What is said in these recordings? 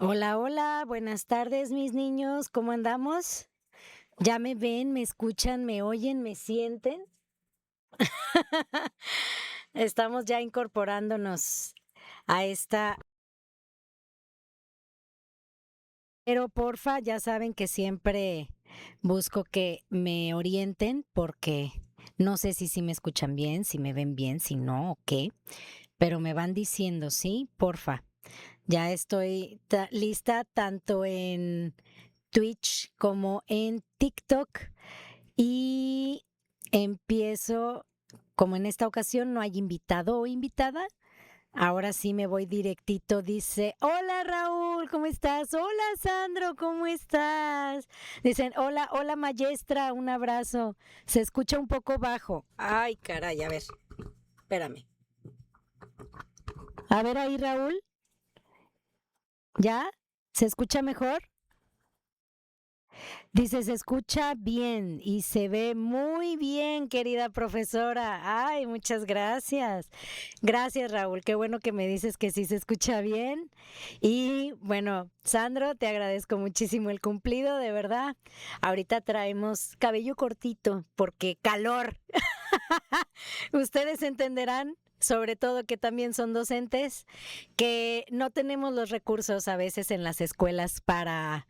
Hola, hola, buenas tardes, mis niños, ¿cómo andamos? ¿Ya me ven, me escuchan, me oyen, me sienten? Estamos ya incorporándonos a esta, pero porfa, ya saben que siempre busco que me orienten porque no sé si me escuchan bien, si me ven bien, si no o qué, pero me van diciendo, ¿sí? Porfa. Ya estoy lista tanto en Twitch como en TikTok y empiezo, como en esta ocasión no hay invitado o invitada, ahora sí me voy directito. Dice, hola Raúl, ¿cómo estás? Hola Sandro, ¿cómo estás? Dicen, hola, hola maestra, un abrazo. Se escucha un poco bajo. Ay, caray, a ver, espérame. A ver ahí, Raúl, ¿ya? ¿Se escucha mejor? Dice, se escucha bien y se ve muy bien, querida profesora. Ay, muchas gracias. Gracias, Raúl. Qué bueno que me dices que sí se escucha bien. Y bueno, Sandro, te agradezco muchísimo el cumplido, de verdad. Ahorita traemos cabello cortito porque calor. Ustedes entenderán. Sobre todo que también son docentes, que no tenemos los recursos a veces en las escuelas para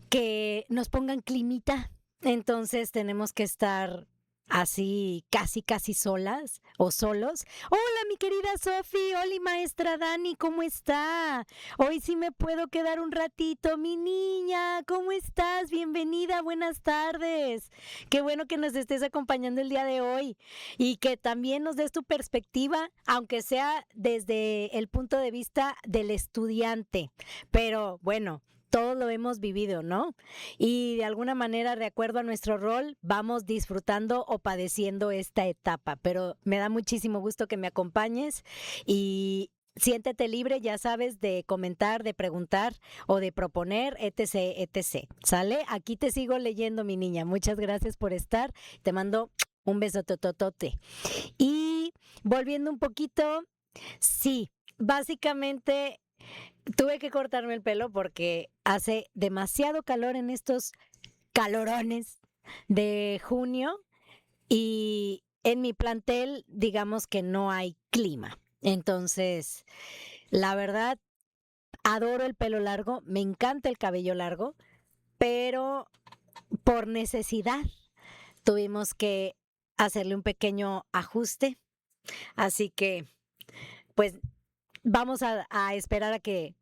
que nos pongan climita entonces tenemos que estar así casi, casi solas o solos. Hola, mi querida Sofi, hola, maestra Dani, ¿cómo está? Hoy sí me puedo quedar un ratito, mi niña, ¿cómo estás? Bienvenida, buenas tardes. Qué bueno que nos estés acompañando el día de hoy y que también nos des tu perspectiva, aunque sea desde el punto de vista del estudiante. Pero bueno, todos lo hemos vivido, ¿no? Y de alguna manera, de acuerdo a nuestro rol, vamos disfrutando o padeciendo esta etapa. Pero me da muchísimo gusto que me acompañes y siéntete libre, ya sabes, de comentar, de preguntar o de proponer, etc., etc. ¿Sale? Aquí te sigo leyendo, mi niña. Muchas gracias por estar. Te mando un beso tototote. Y volviendo un poquito, sí, básicamente tuve que cortarme el pelo porque hace demasiado calor en estos calorones de junio y en mi plantel, digamos que no hay clima. Entonces, la verdad, adoro el pelo largo, me encanta el cabello largo, pero por necesidad tuvimos que hacerle un pequeño ajuste. Así que, pues, vamos a esperar a que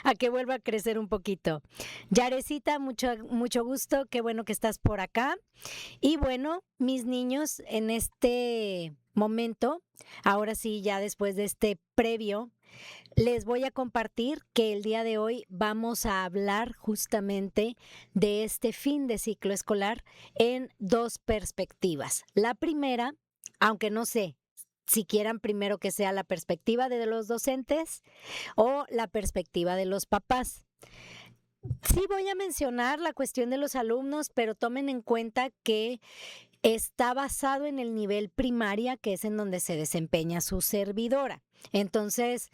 a que vuelva a crecer un poquito. Yarecita, mucho gusto, qué bueno que estás por acá. Y bueno, mis niños, en este momento, ahora sí, ya después de este previo, les voy a compartir que el día de hoy vamos a hablar justamente de este fin de ciclo escolar en dos perspectivas. La primera, aunque no sé si quieran primero que sea la perspectiva de los docentes o la perspectiva de los papás. Sí voy a mencionar la cuestión de los alumnos, pero tomen en cuenta que está basado en el nivel primaria, que es en donde se desempeña su servidora. Entonces,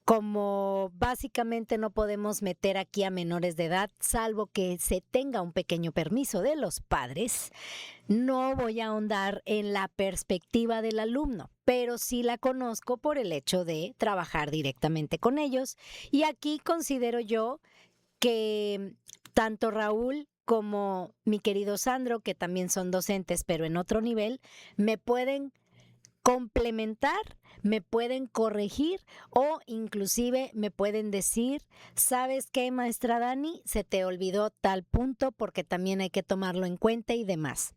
como básicamente no podemos meter aquí a menores de edad, salvo que se tenga un pequeño permiso de los padres, no voy a ahondar en la perspectiva del alumno, pero sí la conozco por el hecho de trabajar directamente con ellos. Y aquí considero yo que tanto Raúl como mi querido Sandro, que también son docentes, pero en otro nivel, me pueden complementar, me pueden corregir o inclusive me pueden decir, ¿sabes qué, maestra Dani? Se te olvidó tal punto porque también hay que tomarlo en cuenta y demás.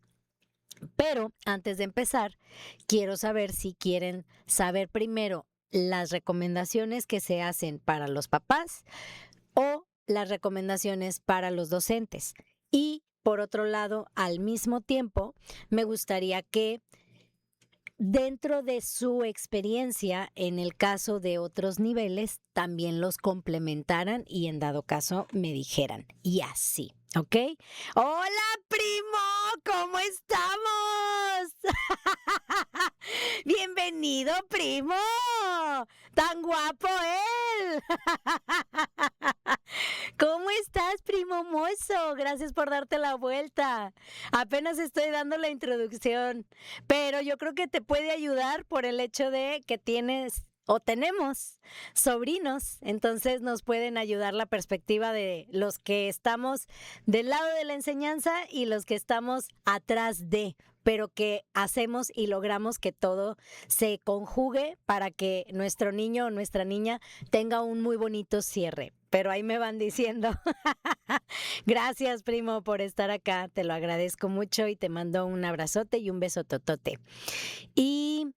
Pero antes de empezar, quiero saber si quieren saber primero las recomendaciones que se hacen para los papás o las recomendaciones para los docentes. Y por otro lado, al mismo tiempo, me gustaría que dentro de su experiencia, en el caso de otros niveles, también los complementaran y en dado caso me dijeran. Y así, ¿ok? Hola, primo, ¿cómo estamos? Bienvenido, primo. Tan guapo él. ¿Cómo estás, primo mozo? Gracias por darte la vuelta. Apenas estoy dando la introducción, pero yo creo que te puede ayudar por el hecho de que tienes o tenemos sobrinos, entonces nos pueden ayudar la perspectiva de los que estamos del lado de la enseñanza y los que estamos atrás de, pero que hacemos y logramos que todo se conjugue para que nuestro niño o nuestra niña tenga un muy bonito cierre. Pero ahí me van diciendo. Gracias, primo, por estar acá. Te lo agradezco mucho y te mando un abrazote y un beso totote. Y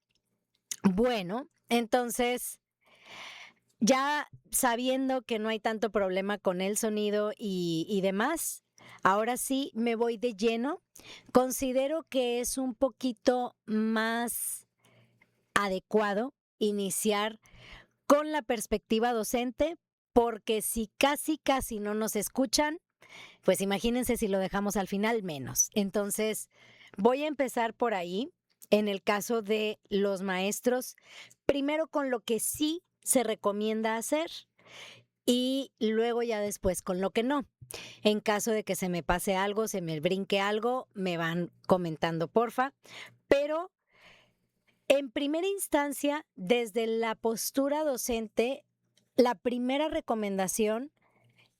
bueno, entonces, ya sabiendo que no hay tanto problema con el sonido y demás, ahora sí me voy de lleno. Considero que es un poquito más adecuado iniciar con la perspectiva docente, porque si casi, casi no nos escuchan, pues imagínense si lo dejamos al final menos. Entonces, voy a empezar por ahí, en el caso de los maestros, primero con lo que sí se recomienda hacer y luego ya después con lo que no. En caso de que se me pase algo, se me brinque algo, me van comentando, porfa. Pero en primera instancia, desde la postura docente, la primera recomendación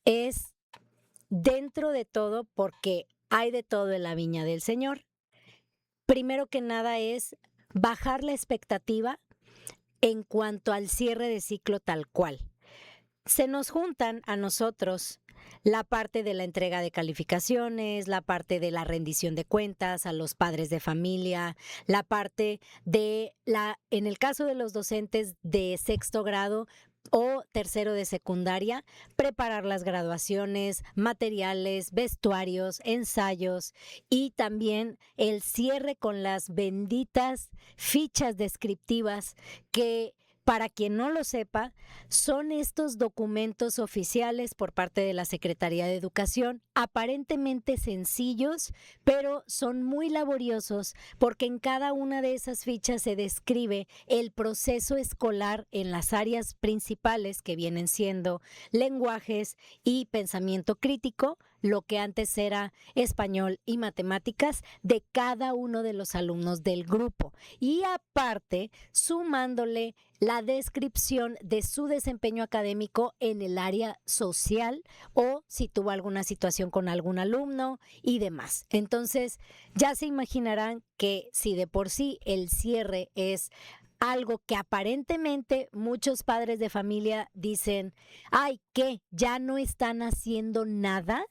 es dentro de todo, porque hay de todo en la viña del Señor. Primero que nada es bajar la expectativa en cuanto al cierre de ciclo tal cual. Se nos juntan a nosotros la parte de la entrega de calificaciones, la parte de la rendición de cuentas a los padres de familia, la parte en el caso de los docentes de sexto grado o tercero de secundaria, preparar las graduaciones, materiales, vestuarios, ensayos y también el cierre con las benditas fichas descriptivas que, para quien no lo sepa, son estos documentos oficiales por parte de la Secretaría de Educación, aparentemente sencillos, pero son muy laboriosos porque en cada una de esas fichas se describe el proceso escolar en las áreas principales que vienen siendo lenguajes y pensamiento crítico, lo que antes era español y matemáticas de cada uno de los alumnos del grupo. Y aparte, sumándole la descripción de su desempeño académico en el área social o si tuvo alguna situación con algún alumno y demás. Entonces, ya se imaginarán que si de por sí el cierre es algo que aparentemente muchos padres de familia dicen, ay, ¿qué? ¿Ya no están haciendo nada?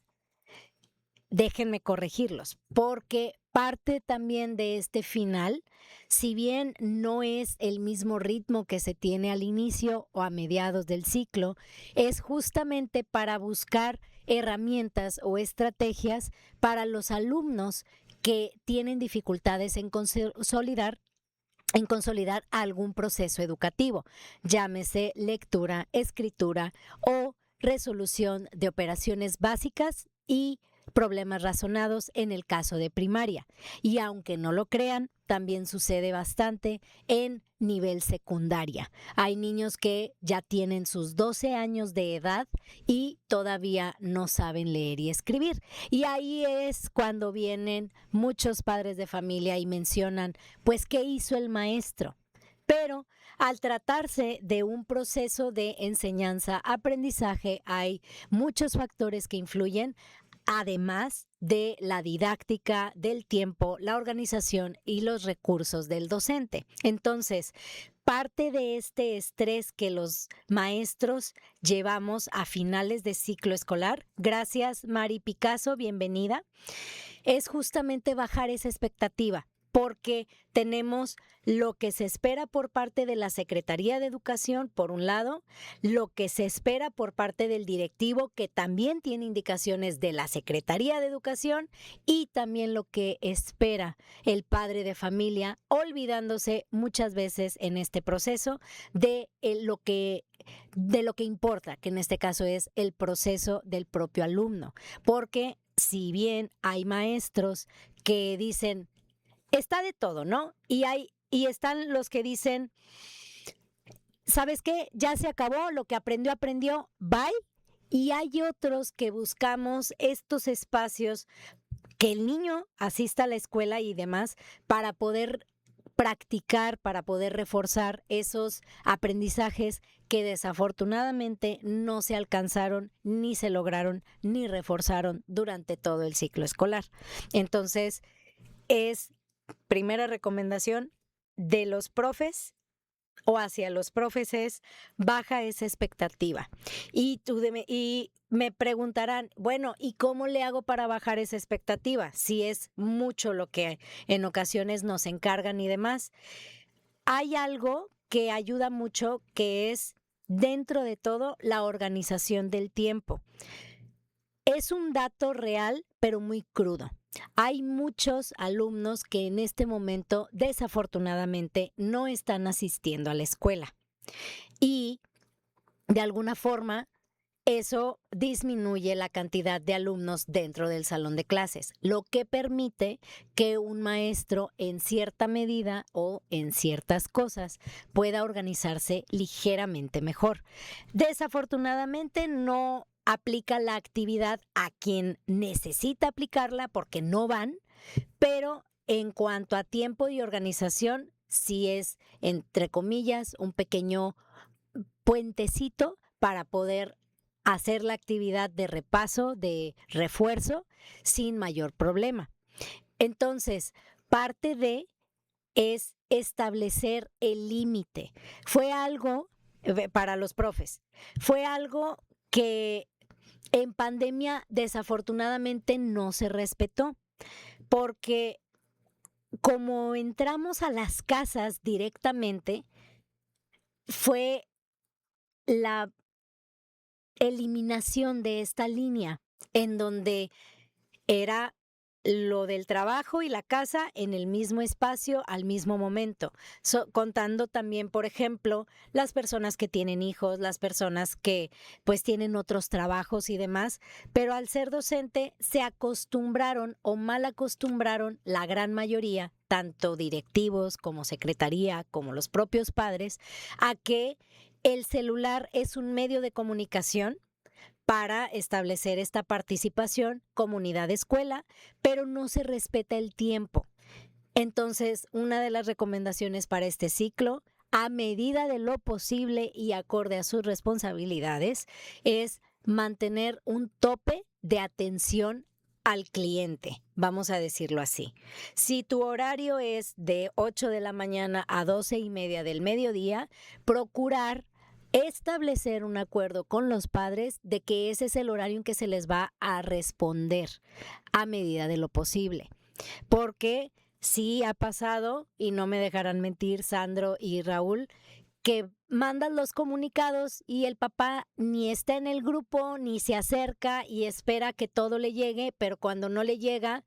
Déjenme corregirlos, porque parte también de este final, si bien no es el mismo ritmo que se tiene al inicio o a mediados del ciclo, es justamente para buscar herramientas o estrategias para los alumnos que tienen dificultades en consolidar algún proceso educativo, llámese lectura, escritura o resolución de operaciones básicas y problemas razonados en el caso de primaria. Y aunque no lo crean, también sucede bastante en nivel secundaria. Hay niños que ya tienen sus 12 años de edad y todavía no saben leer y escribir. Y ahí es cuando vienen muchos padres de familia y mencionan, pues, ¿qué hizo el maestro? Pero al tratarse de un proceso de enseñanza-aprendizaje, hay muchos factores que influyen, además de la didáctica, del tiempo, la organización y los recursos del docente. Entonces, parte de este estrés que los maestros llevamos a finales de ciclo escolar, gracias Mari Picasso, bienvenida, es justamente bajar esa expectativa, porque tenemos lo que se espera por parte de la Secretaría de Educación, por un lado, lo que se espera por parte del directivo, que también tiene indicaciones de la Secretaría de Educación, y también lo que espera el padre de familia, olvidándose muchas veces en este proceso de lo que importa, que en este caso es el proceso del propio alumno, porque si bien hay maestros que dicen, está de todo, ¿no? Y están los que dicen, ¿sabes qué? Ya se acabó, lo que aprendió, aprendió, bye. Y hay otros que buscamos estos espacios que el niño asista a la escuela y demás para poder practicar, para poder reforzar esos aprendizajes que desafortunadamente no se alcanzaron, ni se lograron, ni reforzaron durante todo el ciclo escolar. Entonces, es primera recomendación de los profes o hacia los profes es baja esa expectativa. Y me preguntarán, bueno, ¿y cómo le hago para bajar esa expectativa? Si es mucho lo que en ocasiones nos encargan y demás. Hay algo que ayuda mucho que es, dentro de todo, la organización del tiempo. Es un dato real, pero muy crudo. Hay muchos alumnos que en este momento, desafortunadamente, no están asistiendo a la escuela. Y de alguna forma, eso disminuye la cantidad de alumnos dentro del salón de clases, lo que permite que un maestro en cierta medida o en ciertas cosas pueda organizarse ligeramente mejor. Desafortunadamente no aplica la actividad a quien necesita aplicarla porque no van, pero en cuanto a tiempo y organización, sí es, entre comillas, un pequeño puentecito para poder hacer la actividad de repaso, de refuerzo, sin mayor problema. Entonces, parte de es establecer el límite. Fue algo, para los profes, fue algo que en pandemia desafortunadamente no se respetó, porque como entramos a las casas directamente, fue la eliminación de esta línea en donde era lo del trabajo y la casa en el mismo espacio al mismo momento, contando también, por ejemplo, las personas que tienen hijos, las personas que pues tienen otros trabajos y demás, pero al ser docente se acostumbraron o mal acostumbraron la gran mayoría, tanto directivos como secretaría, como los propios padres, a que el celular es un medio de comunicación para establecer esta participación comunidad-escuela, pero no se respeta el tiempo. Entonces, una de las recomendaciones para este ciclo, a medida de lo posible y acorde a sus responsabilidades, es mantener un tope de atención al cliente, vamos a decirlo así. Si tu horario es de 8 de la mañana a 12:30 del mediodía, procurar establecer un acuerdo con los padres de que ese es el horario en que se les va a responder a medida de lo posible. Porque sí ha pasado, y no me dejarán mentir Sandro y Raúl, que mandan los comunicados y el papá ni está en el grupo, ni se acerca y espera que todo le llegue, pero cuando no le llega,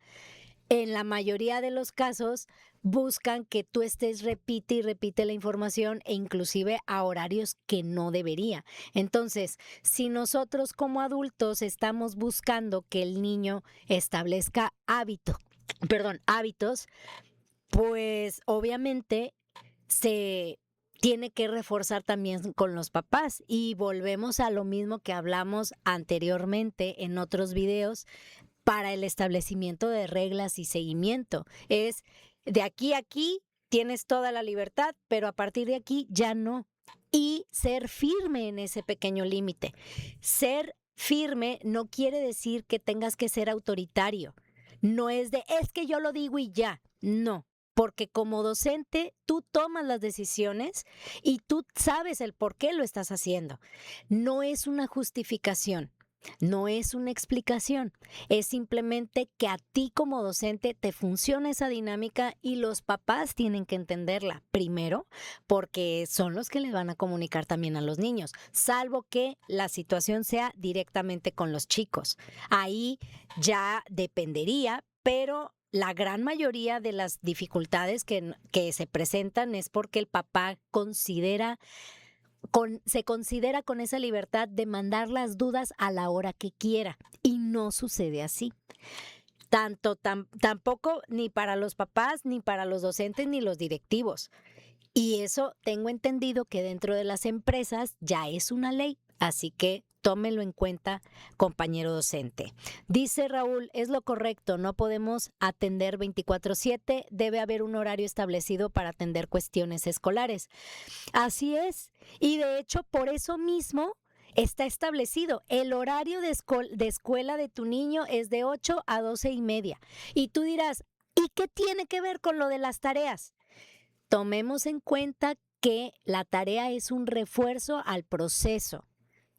en la mayoría de los casos buscan que tú estés repite y repite la información e inclusive a horarios que no debería. Entonces, si nosotros como adultos estamos buscando que el niño establezca hábitos, pues obviamente se tiene que reforzar también con los papás y volvemos a lo mismo que hablamos anteriormente en otros videos para el establecimiento de reglas y seguimiento. Es de aquí a aquí tienes toda la libertad, pero a partir de aquí ya no. Y ser firme en ese pequeño límite. Ser firme no quiere decir que tengas que ser autoritario. No es es que yo lo digo y ya. No. Porque como docente tú tomas las decisiones y tú sabes el por qué lo estás haciendo. No es una justificación. No es una explicación, es simplemente que a ti como docente te funciona esa dinámica y los papás tienen que entenderla primero porque son los que les van a comunicar también a los niños, salvo que la situación sea directamente con los chicos. Ahí ya dependería, pero la gran mayoría de las dificultades que se presentan es porque el papá se considera con esa libertad de mandar las dudas a la hora que quiera y no sucede así. Tampoco ni para los papás, ni para los docentes, ni los directivos. Y eso tengo entendido que dentro de las empresas ya es una ley, así que tómelo en cuenta, compañero docente. Dice Raúl, es lo correcto, no podemos atender 24/7, debe haber un horario establecido para atender cuestiones escolares. Así es, y de hecho por eso mismo está establecido. El horario de escuela de tu niño es de 8 a 12:30. Y tú dirás, ¿y qué tiene que ver con lo de las tareas? Tomemos en cuenta que la tarea es un refuerzo al proceso,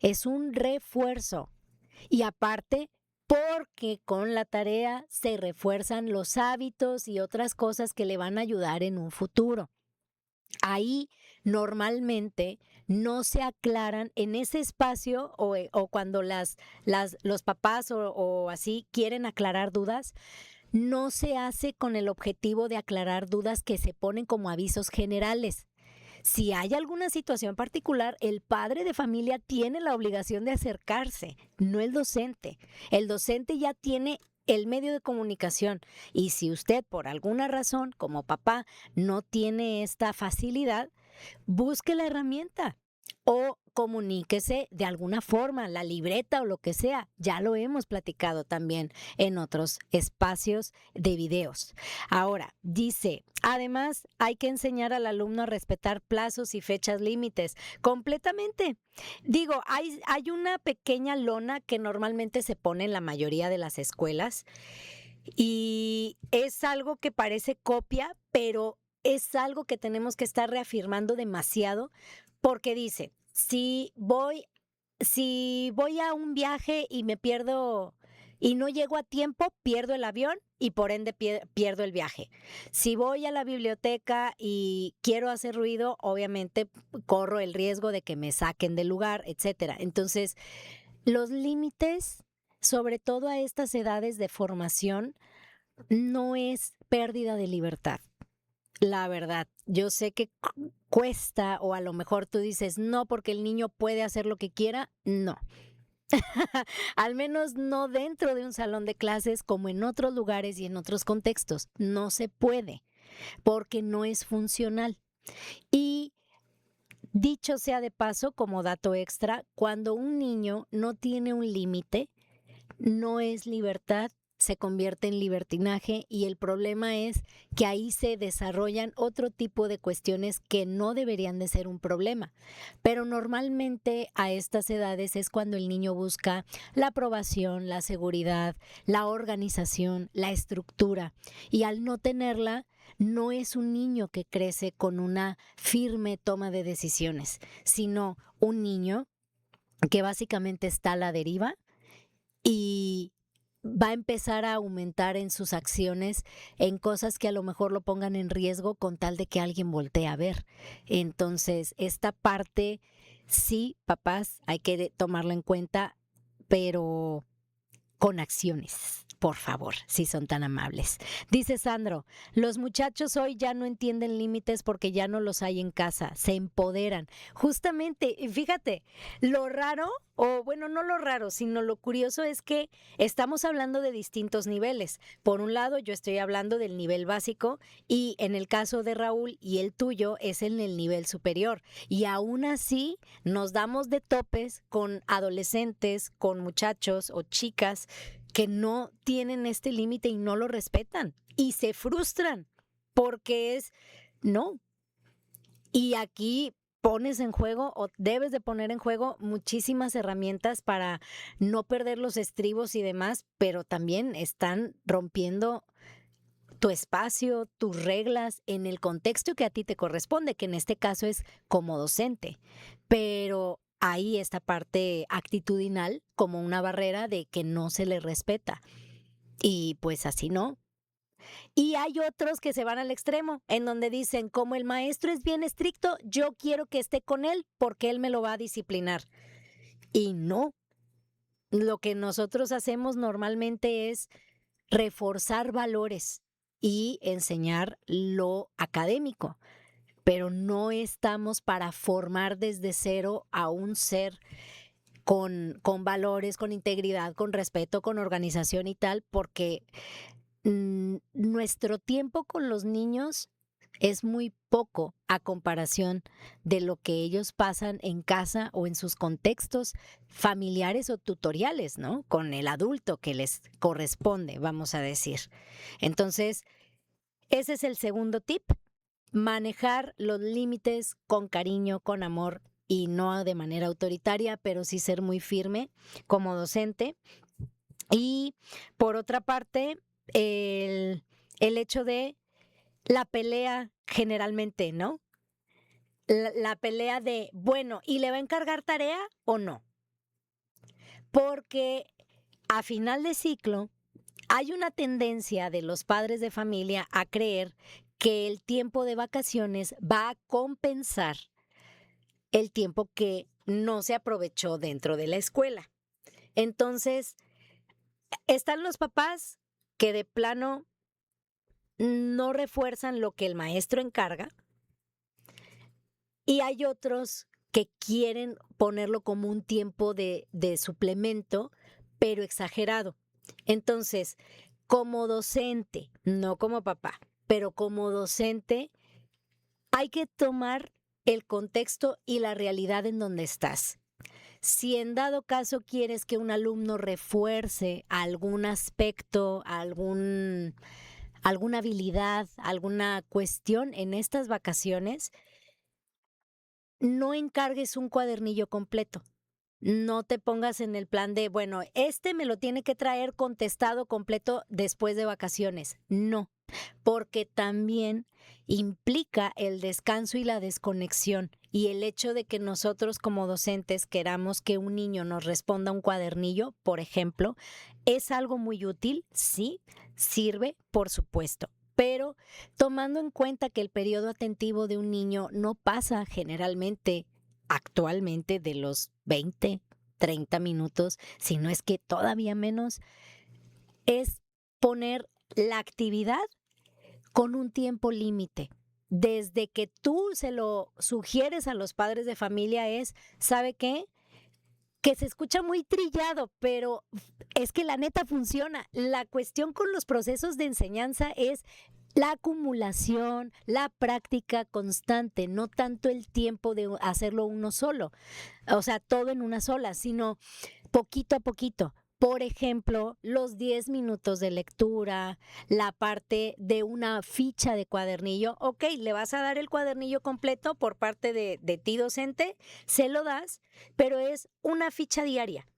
es un refuerzo. Y aparte, porque con la tarea se refuerzan los hábitos y otras cosas que le van a ayudar en un futuro. Ahí normalmente no se aclaran en ese espacio o cuando los papás o así quieren aclarar dudas, no se hace con el objetivo de aclarar dudas que se ponen como avisos generales. Si hay alguna situación particular, el padre de familia tiene la obligación de acercarse, no el docente. El docente ya tiene el medio de comunicación y si usted por alguna razón como papá no tiene esta facilidad, busque la herramienta. o comuníquese de alguna forma, la libreta o lo que sea. Ya lo hemos platicado también en otros espacios de videos. Ahora, dice, además hay que enseñar al alumno a respetar plazos y fechas límites. Completamente. Digo, hay una pequeña lona que normalmente se pone en la mayoría de las escuelas y es algo que parece copia, pero es algo que tenemos que estar reafirmando demasiado porque dice, si voy a un viaje y me pierdo y no llego a tiempo, pierdo el avión y por ende pierdo el viaje. Si voy a la biblioteca y quiero hacer ruido, obviamente corro el riesgo de que me saquen del lugar, etcétera. Entonces, los límites, sobre todo a estas edades de formación, no es pérdida de libertad. La verdad, yo sé que cuesta o a lo mejor tú dices, no, porque el niño puede hacer lo que quiera. No, al menos no dentro de un salón de clases como en otros lugares y en otros contextos. No se puede porque no es funcional. Y dicho sea de paso, como dato extra, cuando un niño no tiene un límite, no es libertad, se convierte en libertinaje y el problema es que ahí se desarrollan otro tipo de cuestiones que no deberían de ser un problema. Pero normalmente a estas edades es cuando el niño busca la aprobación, la seguridad, la organización, la estructura y al no tenerla, no es un niño que crece con una firme toma de decisiones, sino un niño que básicamente está a la deriva y va a empezar a aumentar en sus acciones en cosas que a lo mejor lo pongan en riesgo con tal de que alguien voltee a ver. Entonces, esta parte, sí, papás, hay que tomarla en cuenta, pero con acciones, por favor, si son tan amables. Dice Sandro, los muchachos hoy ya no entienden límites porque ya no los hay en casa, se empoderan. Justamente, y fíjate, lo raro, o bueno, no lo raro, sino lo curioso es que estamos hablando de distintos niveles. Por un lado, yo estoy hablando del nivel básico y en el caso de Raúl y el tuyo es en el nivel superior. Y aún así nos damos de topes con adolescentes, con muchachos o chicas que no tienen este límite y no lo respetan y se frustran porque no. Y aquí pones en juego o debes de poner en juego muchísimas herramientas para no perder los estribos y demás, pero también están rompiendo tu espacio, tus reglas en el contexto que a ti te corresponde, que en este caso es como docente. Pero hay esta parte actitudinal como una barrera de que no se le respeta. Y pues así no. Y hay otros que se van al extremo, en donde dicen, como el maestro es bien estricto, yo quiero que esté con él porque él me lo va a disciplinar. Y no, lo que nosotros hacemos normalmente es reforzar valores y enseñar lo académico, pero no estamos para formar desde cero a un ser con valores, con integridad, con respeto, con organización y tal, porque nuestro tiempo con los niños es muy poco a comparación de lo que ellos pasan en casa o en sus contextos familiares o tutoriales, ¿no? Con el adulto que les corresponde, vamos a decir. Entonces, ese es el segundo tip, manejar los límites con cariño, con amor y no de manera autoritaria, pero sí ser muy firme como docente. Y por otra parte, el hecho de la pelea generalmente, ¿no? La pelea de, bueno, ¿y le va a encargar tarea o no? Porque a final de ciclo hay una tendencia de los padres de familia a creer que el tiempo de vacaciones va a compensar el tiempo que no se aprovechó dentro de la escuela. Entonces, están los papás que de plano no refuerzan lo que el maestro encarga y hay otros que quieren ponerlo como un tiempo de suplemento, pero exagerado. Entonces, como docente, no como papá, pero como docente, hay que tomar el contexto y la realidad en donde estás. Si en dado caso quieres que un alumno refuerce algún aspecto, alguna habilidad, alguna cuestión en estas vacaciones, no encargues un cuadernillo completo. No te pongas en el plan de, bueno, este me lo tiene que traer contestado completo después de vacaciones. No, porque también implica el descanso y la desconexión. Y el hecho de que nosotros como docentes queramos que un niño nos responda un cuadernillo, por ejemplo, es algo muy útil, sí, sirve, por supuesto. Pero tomando en cuenta que el periodo atentivo de un niño no pasa generalmente actualmente de los 20, 30 minutos, si no es que todavía menos, es poner la actividad con un tiempo límite. Desde que tú se lo sugieres a los padres de familia es, ¿sabe qué? Que se escucha muy trillado, pero es que la neta funciona. La cuestión con los procesos de enseñanza es la acumulación, la práctica constante, no tanto el tiempo de hacerlo uno solo, o sea, todo en una sola, sino poquito a poquito. Por ejemplo, los 10 minutos de lectura, la parte de una ficha de cuadernillo. Ok, le vas a dar el cuadernillo completo por parte de ti docente, se lo das, pero es una ficha diaria.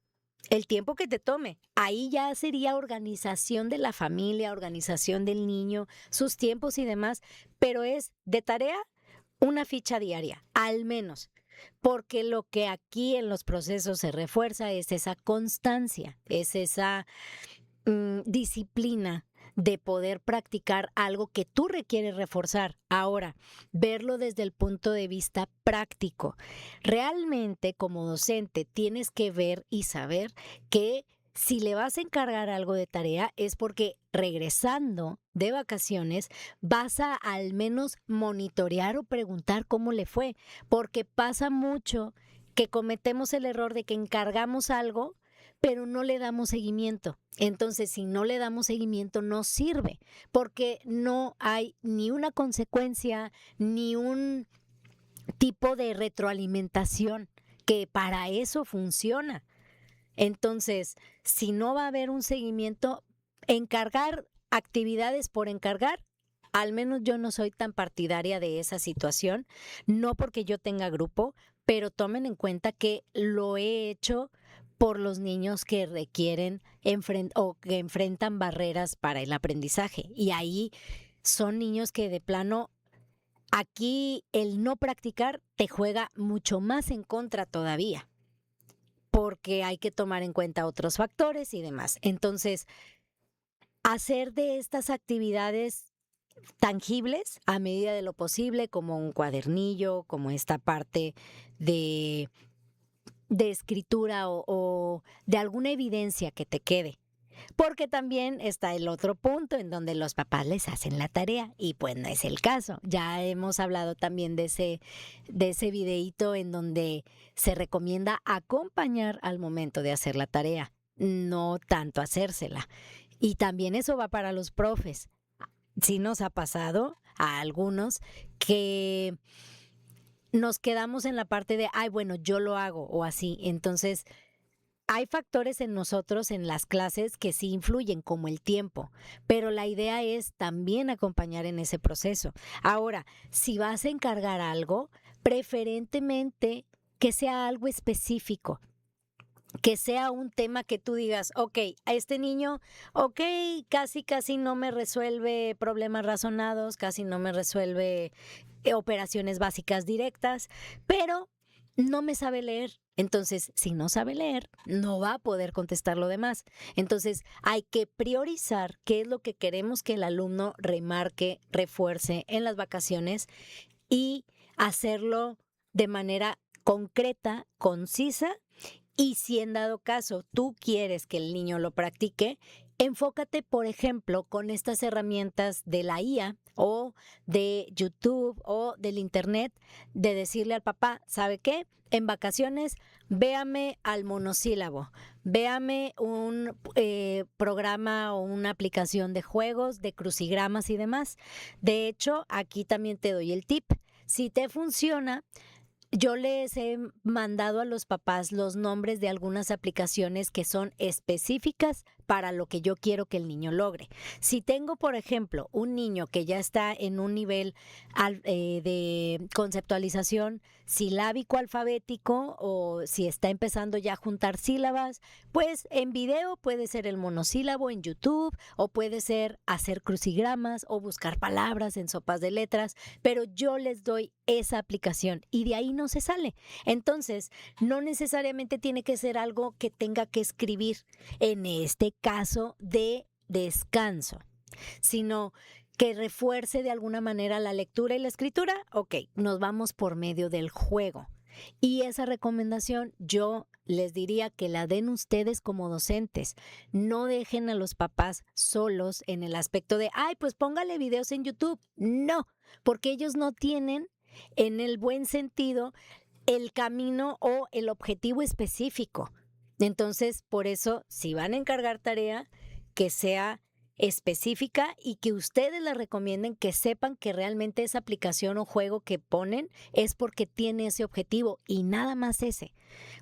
El tiempo que te tome. Ahí ya sería organización de la familia, organización del niño, sus tiempos y demás, pero es de tarea una ficha diaria, al menos. Porque lo que aquí en los procesos se refuerza es esa constancia, es esa disciplina de poder practicar algo que tú requieres reforzar. Ahora, verlo desde el punto de vista práctico. Realmente como docente tienes que ver y saber que si le vas a encargar algo de tarea es porque regresando de vacaciones vas a al menos monitorear o preguntar cómo le fue, porque pasa mucho que cometemos el error de que encargamos algo pero no le damos seguimiento. Entonces, si no le damos seguimiento, no sirve, porque no hay ni una consecuencia, ni un tipo de retroalimentación que para eso funciona. Entonces, si no va a haber un seguimiento, encargar actividades por encargar, al menos yo no soy tan partidaria de esa situación, no porque yo tenga grupo, pero tomen en cuenta que lo he hecho por los niños que requieren o que enfrentan barreras para el aprendizaje. Y ahí son niños que de plano, aquí el no practicar te juega mucho más en contra todavía, porque hay que tomar en cuenta otros factores y demás. Entonces, hacer de estas actividades tangibles a medida de lo posible, como un cuadernillo, como esta parte de, de escritura o de alguna evidencia que te quede. Porque también está el otro punto en donde los papás les hacen la tarea y pues no es el caso. Ya hemos hablado también de ese videíto en donde se recomienda acompañar al momento de hacer la tarea, no tanto hacérsela. Y también eso va para los profes. Sí nos ha pasado a algunos que nos quedamos en la parte de, ay, bueno, yo lo hago o así. Entonces, hay factores en nosotros, en las clases, que sí influyen, como el tiempo, pero la idea es también acompañar en ese proceso. Ahora, si vas a encargar algo, preferentemente que sea algo específico, que sea un tema que tú digas, ok, a este niño, ok, casi no me resuelve problemas razonados, casi no me resuelve operaciones básicas directas, pero no me sabe leer. Entonces, si no sabe leer, no va a poder contestar lo demás. Entonces, hay que priorizar qué es lo que queremos que el alumno remarque, refuerce en las vacaciones y hacerlo de manera concreta, concisa. Y si en dado caso tú quieres que el niño lo practique, enfócate, por ejemplo, con estas herramientas de la IA o de YouTube o del Internet, de decirle al papá, ¿sabe qué? En vacaciones, véame al monosílabo, véame un programa o una aplicación de juegos, de crucigramas y demás. De hecho, aquí también te doy el tip. Si te funciona, yo les he mandado a los papás los nombres de algunas aplicaciones que son específicas para lo que yo quiero que el niño logre. Si tengo, por ejemplo, un niño que ya está en un nivel de conceptualización silábico alfabético o si está empezando ya a juntar sílabas, pues en video puede ser el monosílabo en YouTube o puede ser hacer crucigramas o buscar palabras en sopas de letras, pero yo les doy esa aplicación y de ahí no se sale. Entonces, no necesariamente tiene que ser algo que tenga que escribir en este caso de descanso, sino que refuerce de alguna manera la lectura y la escritura. Ok, nos vamos por medio del juego. Y esa recomendación yo les diría que la den ustedes como docentes. No dejen a los papás solos en el aspecto de, ay, pues póngale videos en YouTube. No, porque ellos no tienen en el buen sentido el camino o el objetivo específico. Entonces, por eso, si van a encargar tarea, que sea específica y que ustedes la recomienden, que sepan que realmente esa aplicación o juego que ponen es porque tiene ese objetivo y nada más ese,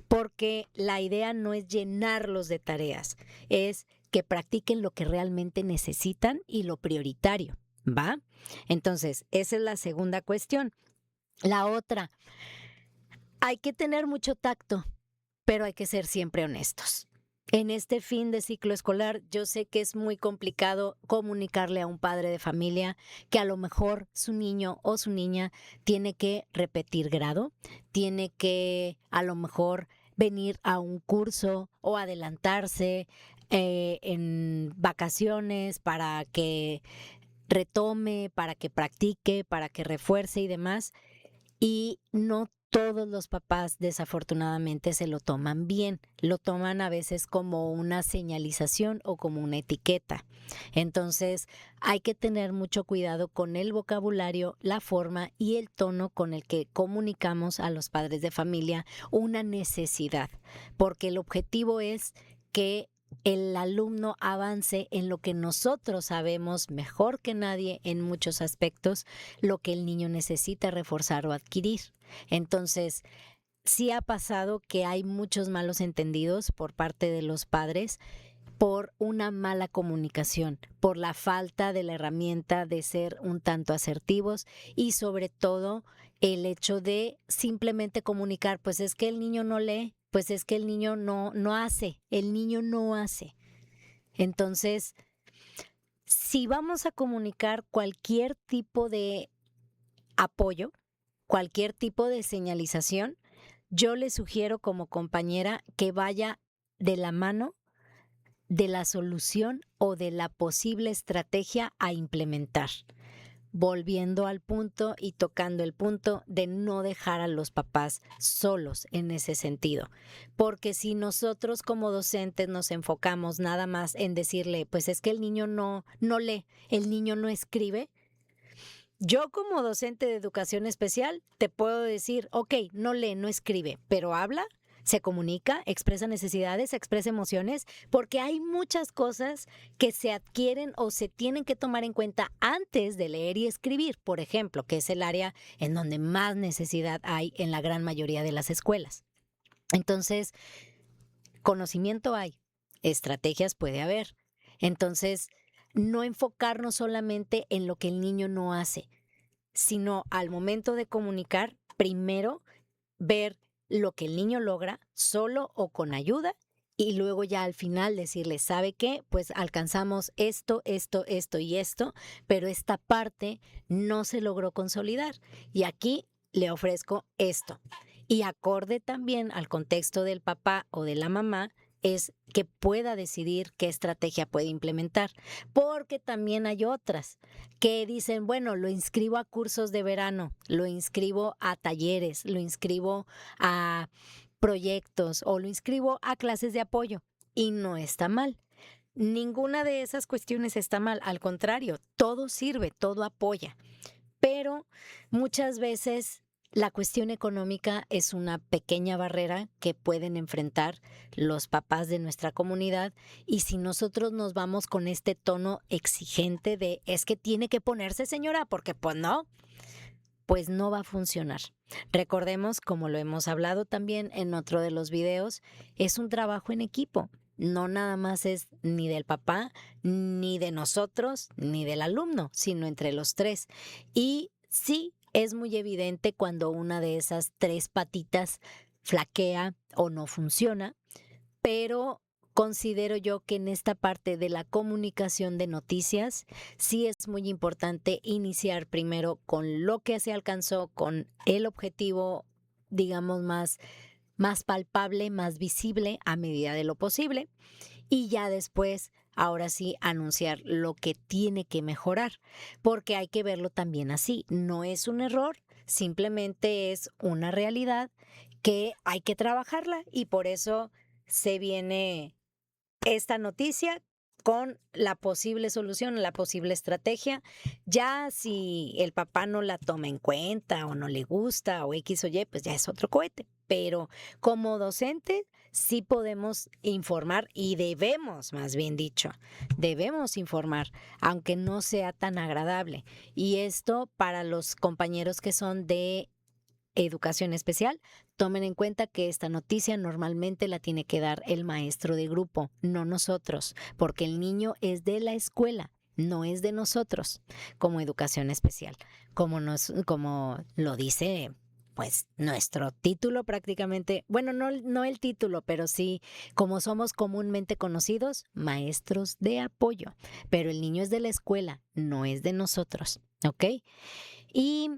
porque la idea no es llenarlos de tareas, es que practiquen lo que realmente necesitan y lo prioritario, ¿va? Entonces, esa es la segunda cuestión. La otra, hay que tener mucho tacto, pero hay que ser siempre honestos. En este fin de ciclo escolar, yo sé que es muy complicado comunicarle a un padre de familia que a lo mejor su niño o su niña tiene que repetir grado, tiene que a lo mejor venir a un curso o adelantarse en vacaciones para que retome, para que practique, para que refuerce y demás. Y no todos los papás desafortunadamente se lo toman bien, lo toman a veces como una señalización o como una etiqueta. Entonces hay que tener mucho cuidado con el vocabulario, la forma y el tono con el que comunicamos a los padres de familia una necesidad, porque el objetivo es que el alumno avance en lo que nosotros sabemos mejor que nadie en muchos aspectos, lo que el niño necesita reforzar o adquirir. Entonces, sí ha pasado que hay muchos malos entendidos por parte de los padres por una mala comunicación, por la falta de la herramienta de ser un tanto asertivos y sobre todo el hecho de simplemente comunicar, pues es que el niño no lee, pues es que el niño no hace, el niño no hace. Entonces, si vamos a comunicar cualquier tipo de apoyo, cualquier tipo de señalización, yo le sugiero como compañera que vaya de la mano de la solución o de la posible estrategia a implementar, volviendo al punto y tocando el punto de no dejar a los papás solos en ese sentido. Porque si nosotros como docentes nos enfocamos nada más en decirle, pues es que el niño no lee, el niño no escribe, yo como docente de educación especial te puedo decir, ok, no lee, no escribe, pero habla, se comunica, expresa necesidades, expresa emociones, porque hay muchas cosas que se adquieren o se tienen que tomar en cuenta antes de leer y escribir, por ejemplo, que es el área en donde más necesidad hay en la gran mayoría de las escuelas. Entonces, conocimiento hay, estrategias puede haber. Entonces, no enfocarnos solamente en lo que el niño no hace, sino al momento de comunicar, primero ver lo que el niño logra solo o con ayuda y luego ya al final decirle, ¿sabe qué? Pues alcanzamos esto, esto, esto y esto, pero esta parte no se logró consolidar y aquí le ofrezco esto. Y acorde también al contexto del papá o de la mamá, es que pueda decidir qué estrategia puede implementar, porque también hay otras que dicen, bueno, lo inscribo a cursos de verano, lo inscribo a talleres, lo inscribo a proyectos o lo inscribo a clases de apoyo y no está mal. Ninguna de esas cuestiones está mal, al contrario, todo sirve, todo apoya, pero muchas veces la cuestión económica es una pequeña barrera que pueden enfrentar los papás de nuestra comunidad y si nosotros nos vamos con este tono exigente de es que tiene que ponerse señora, porque pues no, pues no va a funcionar. Recordemos, como lo hemos hablado también en otro de los videos, es un trabajo en equipo. No nada más es ni del papá, ni de nosotros, ni del alumno, sino entre los tres. Y sí, es muy evidente cuando una de esas tres patitas flaquea o no funciona, pero considero yo que en esta parte de la comunicación de noticias sí es muy importante iniciar primero con lo que se alcanzó, con el objetivo, digamos, más palpable, más visible a medida de lo posible, y ya después, ahora sí, anunciar lo que tiene que mejorar, porque hay que verlo también así. No es un error, simplemente es una realidad que hay que trabajarla y por eso se viene esta noticia con la posible solución, la posible estrategia. Ya si el papá no la toma en cuenta o no le gusta o X o Y, pues ya es otro cohete. Pero como docente sí podemos informar y debemos, más bien dicho, debemos informar, aunque no sea tan agradable. Y esto para los compañeros que son de educación especial, tomen en cuenta que esta noticia normalmente la tiene que dar el maestro de grupo, no nosotros, porque el niño es de la escuela, no es de nosotros como educación especial, como lo dice pues nuestro título prácticamente, bueno, no el título, pero sí como somos comúnmente conocidos, maestros de apoyo, pero el niño es de la escuela, no es de nosotros, ¿ok? Y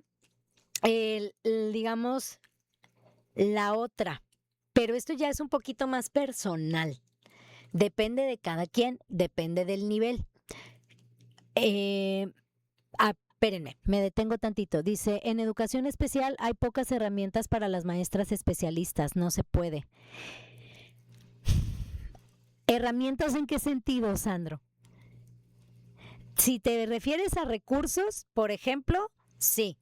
digamos, la otra, pero esto ya es un poquito más personal. Depende de cada quien, depende del nivel. Espérenme, me detengo tantito. Dice, en educación especial hay pocas herramientas para las maestras especialistas, no se puede. ¿Herramientas en qué sentido, Sandro? Si te refieres a recursos, por ejemplo, sí.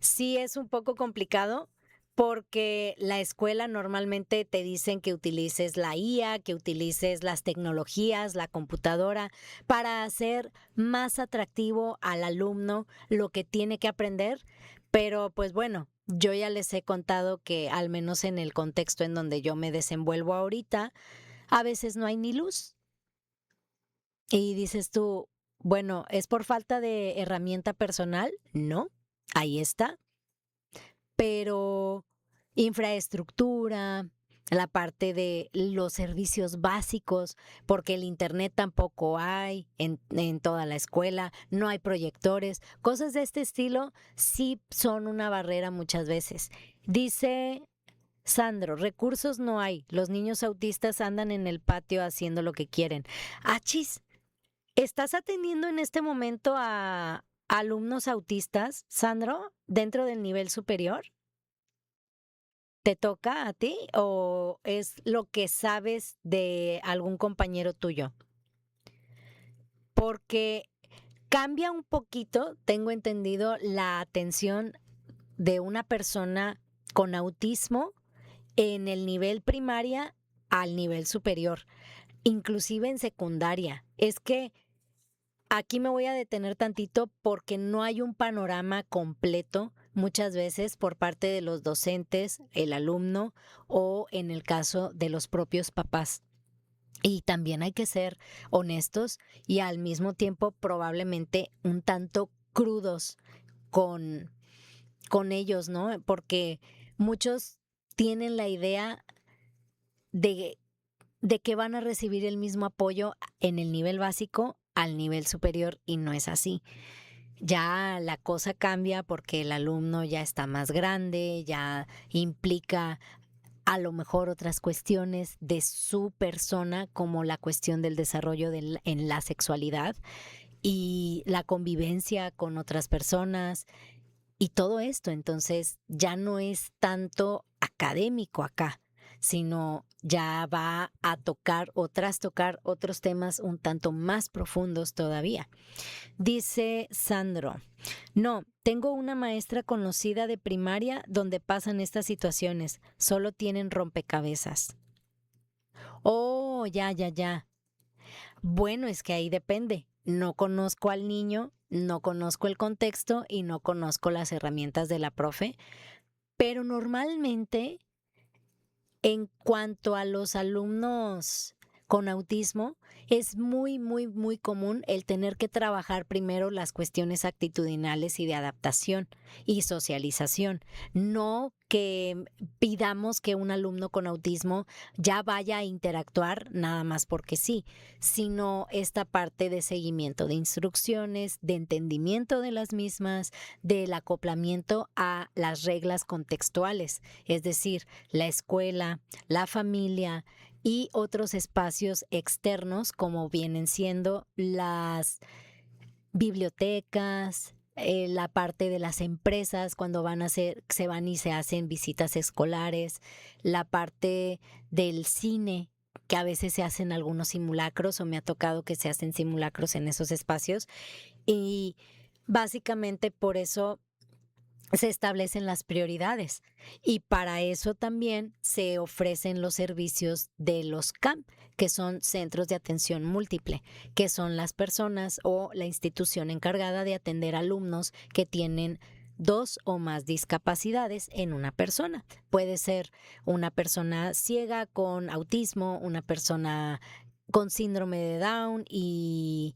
Sí es un poco complicado porque la escuela normalmente te dicen que utilices la IA, que utilices las tecnologías, la computadora, para hacer más atractivo al alumno lo que tiene que aprender, pero pues bueno, yo ya les he contado que al menos en el contexto en donde yo me desenvuelvo ahorita, a veces no hay ni luz. Y dices tú, bueno, ¿es por falta de herramienta personal? No, ahí está, pero infraestructura, la parte de los servicios básicos, porque el internet tampoco hay en toda la escuela, no hay proyectores, cosas de este estilo sí son una barrera muchas veces. Dice Sandro, recursos no hay, los niños autistas andan en el patio haciendo lo que quieren. Achis, ¿estás atendiendo en este momento a alumnos autistas, Sandro, dentro del nivel superior? ¿Te toca a ti o es lo que sabes de algún compañero tuyo? Porque cambia un poquito, tengo entendido, la atención de una persona con autismo en el nivel primaria al nivel superior, inclusive en secundaria. Es que aquí me voy a detener tantito porque no hay un panorama completo muchas veces por parte de los docentes, el alumno o en el caso de los propios papás. Y también hay que ser honestos y al mismo tiempo probablemente un tanto crudos con, con ellos, ¿no? Porque muchos tienen la idea de que van a recibir el mismo apoyo en el nivel básico al nivel superior y no es así. Ya la cosa cambia porque el alumno ya está más grande, ya implica a lo mejor otras cuestiones de su persona, como la cuestión del desarrollo en la sexualidad y la convivencia con otras personas y todo esto. Entonces ya no es tanto académico acá, sino ya va a tocar o trastocar otros temas un tanto más profundos todavía. Dice Sandro, no, tengo una maestra conocida de primaria donde pasan estas situaciones, solo tienen rompecabezas. Oh, ya, ya, ya. Bueno, es que ahí depende. no conozco al niño, no conozco el contexto y no conozco las herramientas de la profe, pero normalmente en cuanto a los alumnos con autismo, es muy, muy, muy común el tener que trabajar primero las cuestiones actitudinales y de adaptación y socialización. No que pidamos que un alumno con autismo ya vaya a interactuar nada más porque sí, sino esta parte de seguimiento de instrucciones, de entendimiento de las mismas, del acoplamiento a las reglas contextuales, es decir, la escuela, la familia y otros espacios externos como vienen siendo las bibliotecas, la parte de las empresas cuando se van y se hacen visitas escolares, la parte del cine, que a veces se hacen algunos simulacros o me ha tocado que se hacen simulacros en esos espacios y básicamente por eso se establecen las prioridades y para eso también se ofrecen los servicios de los CAM, que son centros de atención múltiple, que son las personas o la institución encargada de atender alumnos que tienen dos o más discapacidades en una persona. Puede ser una persona ciega con autismo, una persona con síndrome de Down y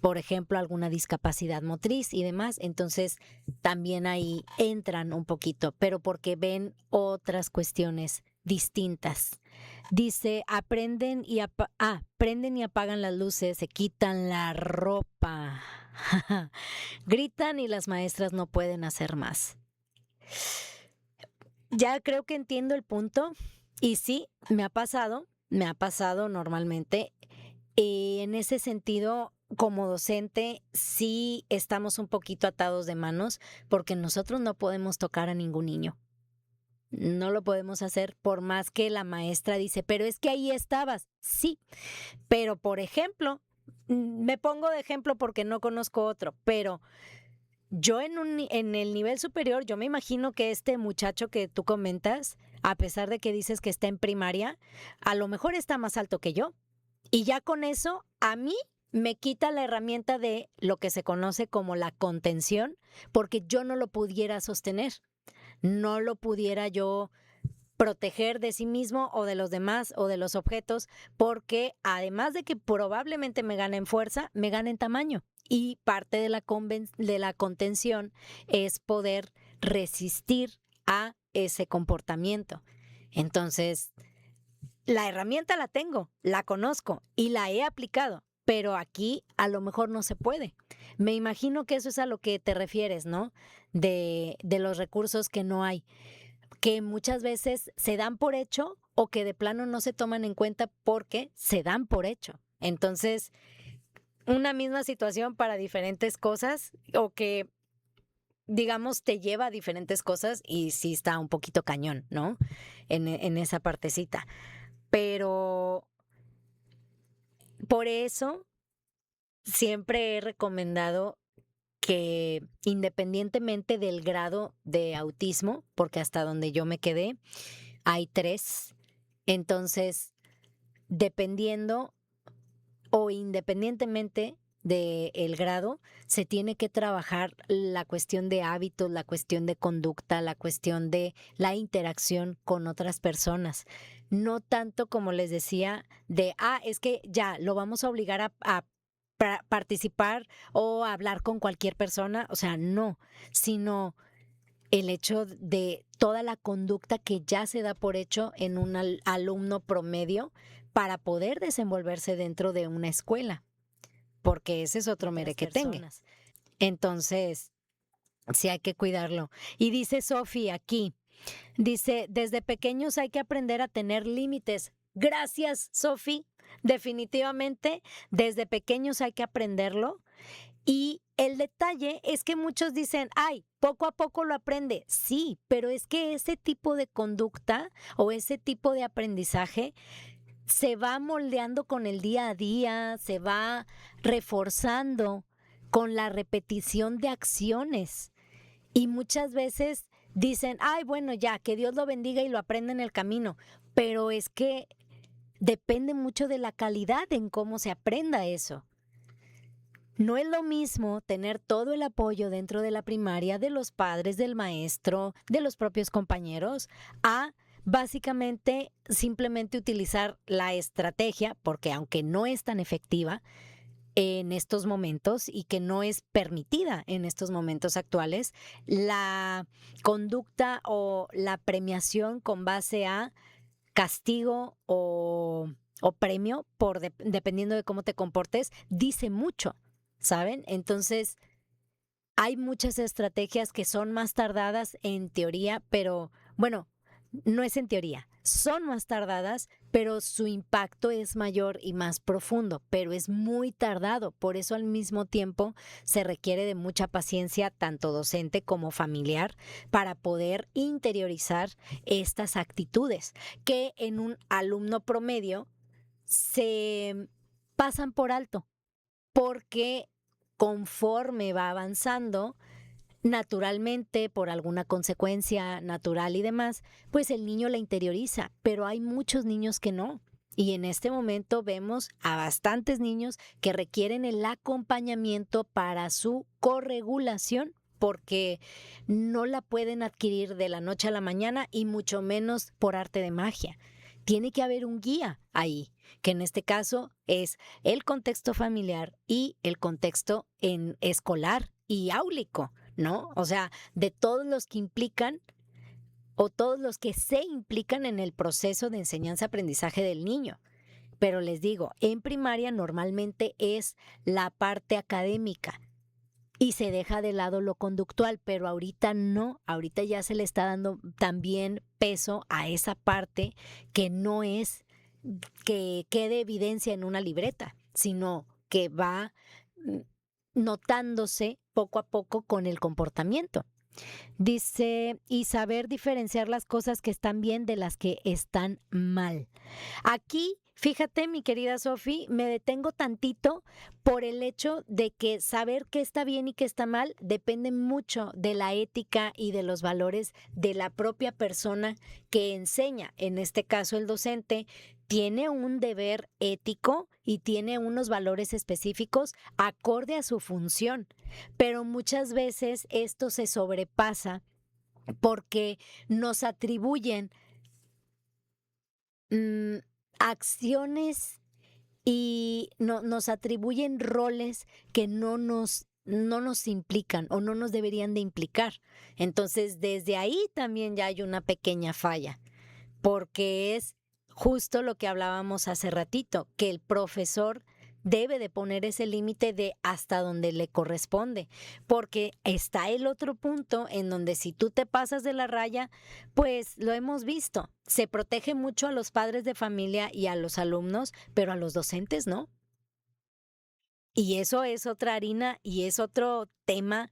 por ejemplo, alguna discapacidad motriz y demás. Entonces, también ahí entran un poquito, pero porque ven otras cuestiones distintas. Dice, prenden y apagan las luces, se quitan la ropa, gritan y las maestras no pueden hacer más. Ya creo que entiendo el punto y sí, me ha pasado normalmente. En ese sentido, como docente, sí estamos un poquito atados de manos porque nosotros no podemos tocar a ningún niño. No lo podemos hacer por más que la maestra dice, pero es que ahí estabas. Sí, pero por ejemplo, me pongo de ejemplo porque no conozco otro, pero yo en el nivel superior, yo me imagino que este muchacho que tú comentas, a pesar de que dices que está en primaria, a lo mejor está más alto que yo. Y ya con eso, a mí me quita la herramienta de lo que se conoce como la contención, porque yo no lo pudiera sostener, no lo pudiera yo proteger de sí mismo o de los demás o de los objetos, porque además de que probablemente me gane en fuerza, me gana en tamaño. Y parte de la contención es poder resistir a ese comportamiento. Entonces, la herramienta la tengo, la conozco y la he aplicado, pero aquí a lo mejor no se puede. Me imagino que eso es a lo que te refieres, ¿no? De los recursos que no hay, que muchas veces se dan por hecho o que de plano no se toman en cuenta porque se dan por hecho. Entonces, una misma situación para diferentes cosas o que, digamos, te lleva a diferentes cosas y sí está un poquito cañón, ¿no? En esa partecita. Pero por eso siempre he recomendado que independientemente del grado de autismo, porque hasta donde yo me quedé hay 3, entonces dependiendo o independientemente del grado, se tiene que trabajar la cuestión de hábitos, la cuestión de conducta, la cuestión de la interacción con otras personas. No tanto como les decía de, es que ya lo vamos a obligar a participar o a hablar con cualquier persona, o sea, no, sino el hecho de toda la conducta que ya se da por hecho en un alumno promedio para poder desenvolverse dentro de una escuela, porque ese es otro merequetengue. Entonces, sí hay que cuidarlo. Y dice Sofi aquí, dice, desde pequeños hay que aprender a tener límites. Gracias, Sofi. Definitivamente, desde pequeños hay que aprenderlo. Y el detalle es que muchos dicen, poco a poco lo aprende. Sí, pero es que ese tipo de conducta o ese tipo de aprendizaje se va moldeando con el día a día, se va reforzando con la repetición de acciones. Y muchas veces dicen, bueno, ya, que Dios lo bendiga y lo aprenda en el camino. Pero es que depende mucho de la calidad en cómo se aprenda eso. No es lo mismo tener todo el apoyo dentro de la primaria de los padres, del maestro, de los propios compañeros, a básicamente simplemente utilizar la estrategia, porque aunque no es tan efectiva en estos momentos y que no es permitida en estos momentos actuales, la conducta o la premiación con base a castigo o premio, dependiendo de cómo te comportes, dice mucho, ¿saben? Entonces, hay muchas estrategias que son más tardadas en teoría, pero bueno, no es en teoría, son más tardadas, pero su impacto es mayor y más profundo, pero es muy tardado. Por eso al mismo tiempo se requiere de mucha paciencia, tanto docente como familiar, para poder interiorizar estas actitudes que en un alumno promedio se pasan por alto, porque conforme va avanzando, naturalmente, por alguna consecuencia natural y demás, pues el niño la interioriza, pero hay muchos niños que no. Y en este momento vemos a bastantes niños que requieren el acompañamiento para su corregulación, porque no la pueden adquirir de la noche a la mañana y mucho menos por arte de magia. Tiene que haber un guía ahí, que en este caso es el contexto familiar y el contexto en escolar y áulico, ¿no? O sea, de todos los que implican o todos los que se implican en el proceso de enseñanza-aprendizaje del niño. Pero les digo, en primaria normalmente es la parte académica y se deja de lado lo conductual, pero ahorita no, ahorita ya se le está dando también peso a esa parte que no es que quede evidencia en una libreta, sino que va mm, notándose poco a poco con el comportamiento. Dice, y saber diferenciar las cosas que están bien de las que están mal. Aquí, fíjate, mi querida Sofi, me detengo tantito por el hecho de que saber qué está bien y qué está mal depende mucho de la ética y de los valores de la propia persona que enseña. En este caso, el docente tiene un deber ético y tiene unos valores específicos acorde a su función, pero muchas veces esto se sobrepasa porque nos atribuyen mm, acciones y nos atribuyen roles que no nos implican o no nos deberían de implicar. Entonces, desde ahí también ya hay una pequeña falla, porque es justo lo que hablábamos hace ratito, que el profesor debe de poner ese límite de hasta donde le corresponde, porque está el otro punto en donde si tú te pasas de la raya, pues lo hemos visto, se protege mucho a los padres de familia y a los alumnos, pero a los docentes no. Y eso es otra harina y es otro tema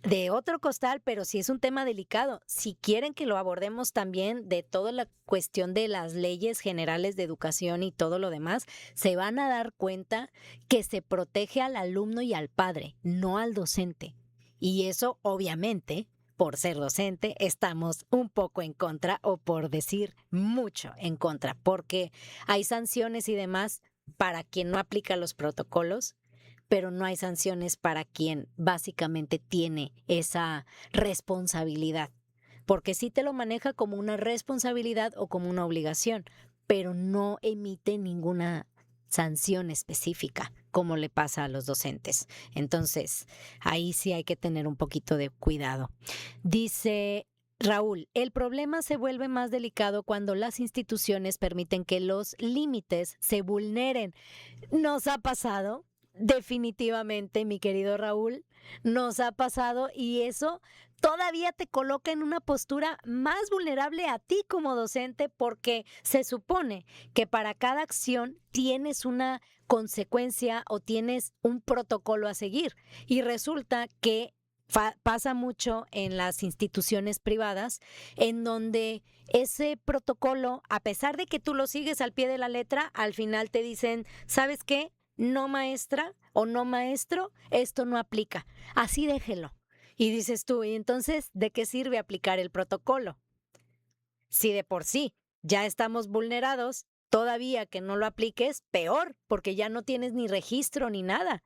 de otro costal, pero sí es un tema delicado. Si quieren que lo abordemos también de toda la cuestión de las leyes generales de educación y todo lo demás, se van a dar cuenta que se protege al alumno y al padre, no al docente. Y eso, obviamente, por ser docente, estamos un poco en contra o por decir mucho en contra, porque hay sanciones y demás para quien no aplica los protocolos, pero no hay sanciones para quien básicamente tiene esa responsabilidad, porque sí te lo maneja como una responsabilidad o como una obligación, pero no emite ninguna sanción específica, como le pasa a los docentes. Entonces, ahí sí hay que tener un poquito de cuidado. Dice Raúl, el problema se vuelve más delicado cuando las instituciones permiten que los límites se vulneren. ¿Nos ha pasado? Definitivamente, mi querido Raúl, nos ha pasado y eso todavía te coloca en una postura más vulnerable a ti como docente porque se supone que para cada acción tienes una consecuencia o tienes un protocolo a seguir y resulta que pasa mucho en las instituciones privadas en donde ese protocolo, a pesar de que tú lo sigues al pie de la letra, al final te dicen, ¿sabes qué? No maestra o no maestro, esto no aplica. Así déjelo. Y dices tú, ¿y entonces de qué sirve aplicar el protocolo? Si de por sí ya estamos vulnerados, todavía que no lo apliques, peor, porque ya no tienes ni registro ni nada.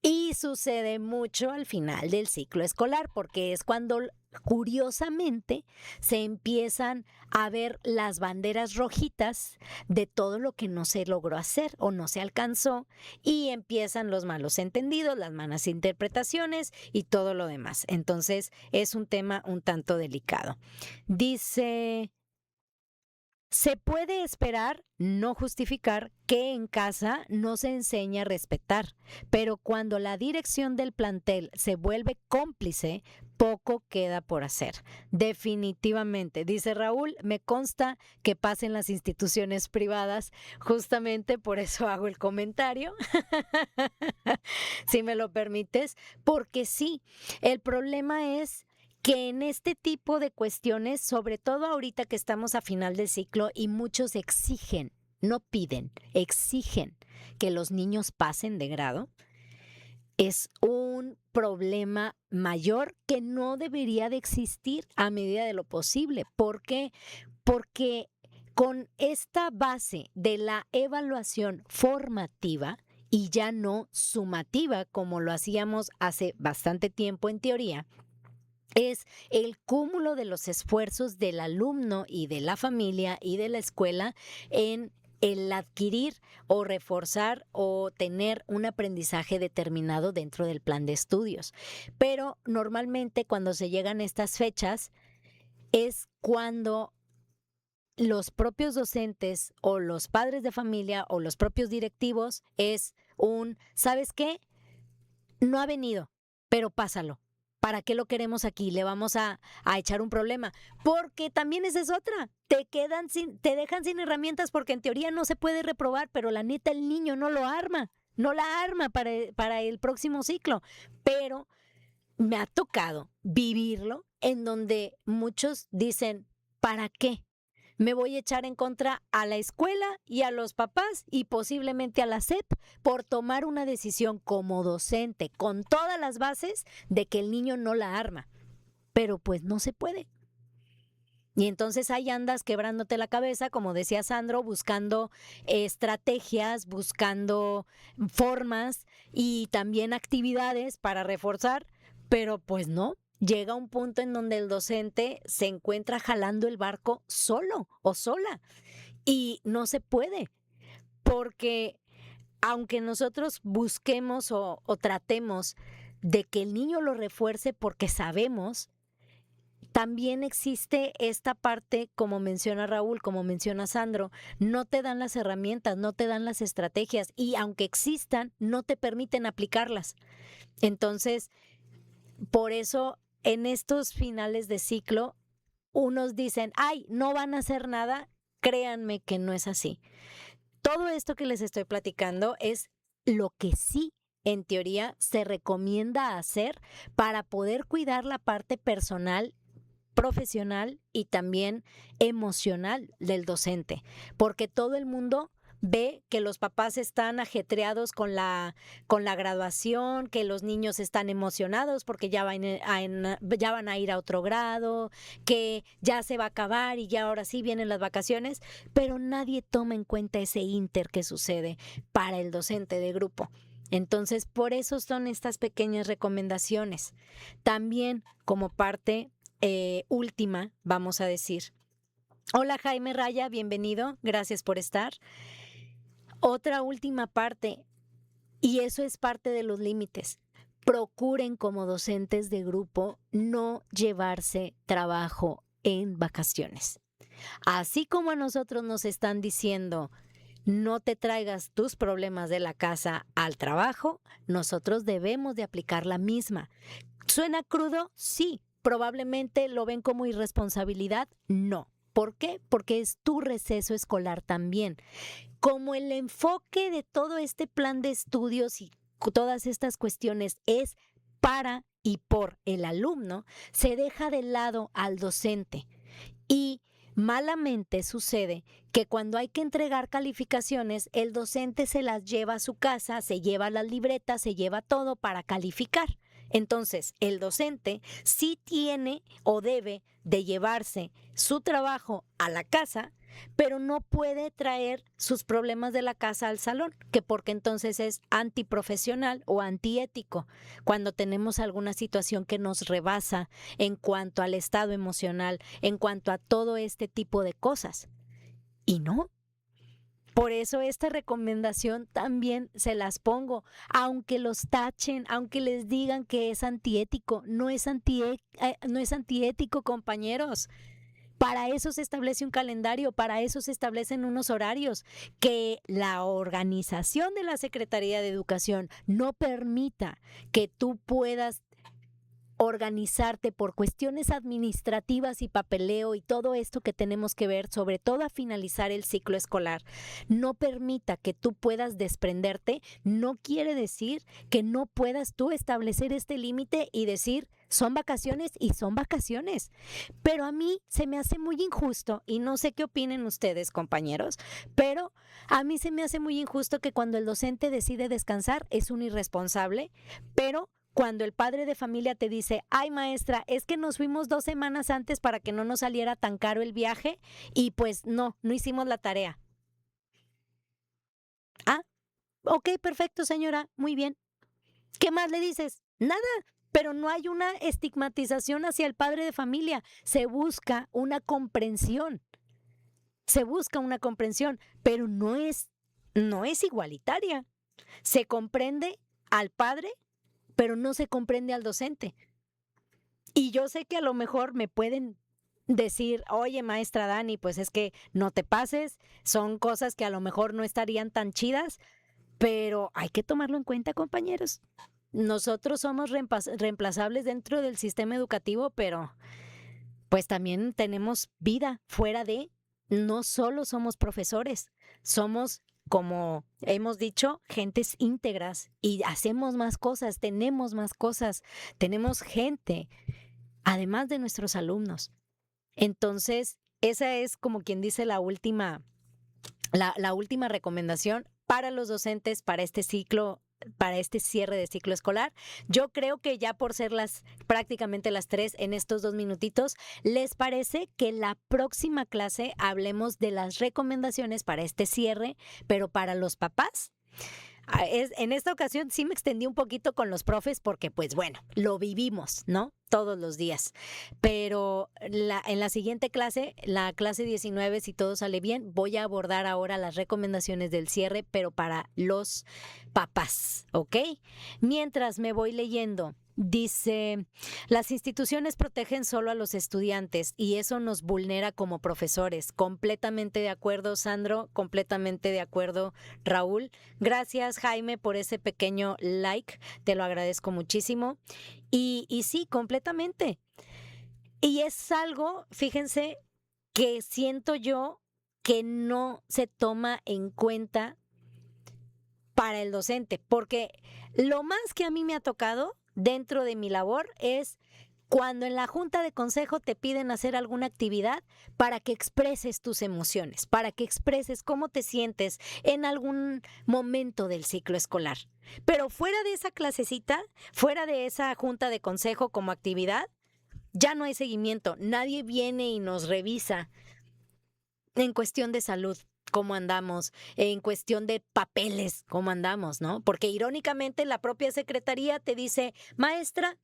Y sucede mucho al final del ciclo escolar, porque es cuando curiosamente se empiezan a ver las banderas rojitas de todo lo que no se logró hacer o no se alcanzó y empiezan los malos entendidos, las malas interpretaciones y todo lo demás. Entonces es un tema un tanto delicado. Dice... Se puede esperar, no justificar, que en casa no se enseña a respetar, pero cuando la dirección del plantel se vuelve cómplice, poco queda por hacer. Definitivamente, dice Raúl, me consta que pasa en las instituciones privadas, justamente por eso hago el comentario, si me lo permites, porque sí, el problema es que en este tipo de cuestiones, sobre todo ahorita que estamos a final de ciclo y muchos exigen, no piden, exigen que los niños pasen de grado, es un problema mayor que no debería de existir a medida de lo posible. ¿Por qué? Porque con esta base de la evaluación formativa y ya no sumativa, como lo hacíamos hace bastante tiempo en teoría, es el cúmulo de los esfuerzos del alumno y de la familia y de la escuela en el adquirir o reforzar o tener un aprendizaje determinado dentro del plan de estudios. Pero normalmente cuando se llegan estas fechas es cuando los propios docentes o los padres de familia o los propios directivos es ¿sabes qué? No ha venido, pero pásalo. ¿Para qué lo queremos aquí? Le vamos a echar un problema. Porque también esa es otra. Te dejan sin herramientas porque en teoría no se puede reprobar, pero la neta el niño no lo arma. No la arma para el próximo ciclo. Pero me ha tocado vivirlo en donde muchos dicen, ¿para qué? Me voy a echar en contra a la escuela y a los papás y posiblemente a la SEP por tomar una decisión como docente con todas las bases de que el niño no la arma. Pero pues no se puede. Y entonces ahí andas quebrándote la cabeza, como decía Sandro, buscando estrategias, buscando formas y también actividades para reforzar, pero pues no. Llega un punto en donde el docente se encuentra jalando el barco solo o sola y no se puede, porque aunque nosotros busquemos o tratemos de que el niño lo refuerce porque sabemos, también existe esta parte, como menciona Raúl, como menciona Sandro, no te dan las herramientas, no te dan las estrategias y aunque existan, no te permiten aplicarlas. Entonces, por eso en estos finales de ciclo, unos dicen, ay, no van a hacer nada, créanme que no es así. Todo esto que les estoy platicando es lo que sí, en teoría, se recomienda hacer para poder cuidar la parte personal, profesional y también emocional del docente, porque todo el mundo ve que los papás están ajetreados con la graduación, que los niños están emocionados porque ya van a ir a otro grado, que ya se va a acabar y ya ahora sí vienen las vacaciones, pero nadie toma en cuenta ese inter que sucede para el docente de grupo. Entonces, por eso son estas pequeñas recomendaciones. También como parte última, vamos a decir. Hola Jaime Raya, bienvenido, gracias por estar. Otra última parte, y eso es parte de los límites. Procuren como docentes de grupo no llevarse trabajo en vacaciones. Así como a nosotros nos están diciendo, no te traigas tus problemas de la casa al trabajo, nosotros debemos de aplicar la misma. ¿Suena crudo? Sí. ¿Probablemente lo ven como irresponsabilidad? No. ¿Por qué? Porque es tu receso escolar también. Como el enfoque de todo este plan de estudios y todas estas cuestiones es para y por el alumno, se deja de lado al docente. Y malamente sucede que cuando hay que entregar calificaciones, el docente se las lleva a su casa, se lleva las libretas, se lleva todo para calificar. Entonces, el docente sí tiene o debe de llevarse su trabajo a la casa, pero no puede traer sus problemas de la casa al salón, que porque entonces es antiprofesional o antiético, cuando tenemos alguna situación que nos rebasa en cuanto al estado emocional, en cuanto a todo este tipo de cosas. Y no. Por eso esta recomendación también se las pongo, aunque los tachen, aunque les digan que es antiético, no es antiético, compañeros. Para eso se establece un calendario, para eso se establecen unos horarios, que la organización de la Secretaría de Educación no permita que tú puedas organizarte por cuestiones administrativas y papeleo y todo esto que tenemos que ver, sobre todo a finalizar el ciclo escolar, no permita que tú puedas desprenderte, no quiere decir que no puedas tú establecer este límite y decir, son vacaciones y son vacaciones. Pero a mí se me hace muy injusto, y no sé qué opinen ustedes, compañeros, pero a mí se me hace muy injusto que cuando el docente decide descansar es un irresponsable, pero cuando el padre de familia te dice, ay maestra, es que nos fuimos 2 semanas antes para que no nos saliera tan caro el viaje y pues no hicimos la tarea. Ah, ok, perfecto señora, muy bien. ¿Qué más le dices? Nada, pero no hay una estigmatización hacia el padre de familia. Se busca una comprensión, pero no es igualitaria. Se comprende al padre, pero no se comprende al docente. Y yo sé que a lo mejor me pueden decir, oye, maestra Dani, pues es que no te pases, son cosas que a lo mejor no estarían tan chidas, pero hay que tomarlo en cuenta, compañeros. Nosotros somos reemplazables dentro del sistema educativo, pero pues también tenemos vida fuera de, no solo somos profesores, somos, como hemos dicho, gentes íntegras y hacemos más cosas, tenemos gente, además de nuestros alumnos. Entonces, esa es como quien dice la última recomendación para los docentes para este ciclo, para este cierre de ciclo escolar. Yo creo que ya por ser prácticamente las 3 en estos 2 minutitos, ¿les parece que la próxima clase hablemos de las recomendaciones para este cierre, pero para los papás? En esta ocasión sí me extendí un poquito con los profes porque pues bueno, lo vivimos, ¿no? Todos los días. Pero en la siguiente clase, la clase 19, si todo sale bien, voy a abordar ahora las recomendaciones del cierre, pero para los papás, ¿ok? Mientras me voy leyendo. Dice, las instituciones protegen solo a los estudiantes y eso nos vulnera como profesores. Completamente de acuerdo, Sandro, completamente de acuerdo, Raúl. Gracias, Jaime, por ese pequeño like, te lo agradezco muchísimo. Y sí, completamente. Y es algo, fíjense, que siento yo que no se toma en cuenta para el docente, porque lo más que a mí me ha tocado dentro de mi labor es cuando en la junta de consejo te piden hacer alguna actividad para que expreses tus emociones, para que expreses cómo te sientes en algún momento del ciclo escolar. Pero fuera de esa clasecita, fuera de esa junta de consejo como actividad, ya no hay seguimiento. Nadie viene y nos revisa en cuestión de salud, cómo andamos, en cuestión de papeles, cómo andamos, ¿no? Porque irónicamente la propia secretaría te dice, maestra,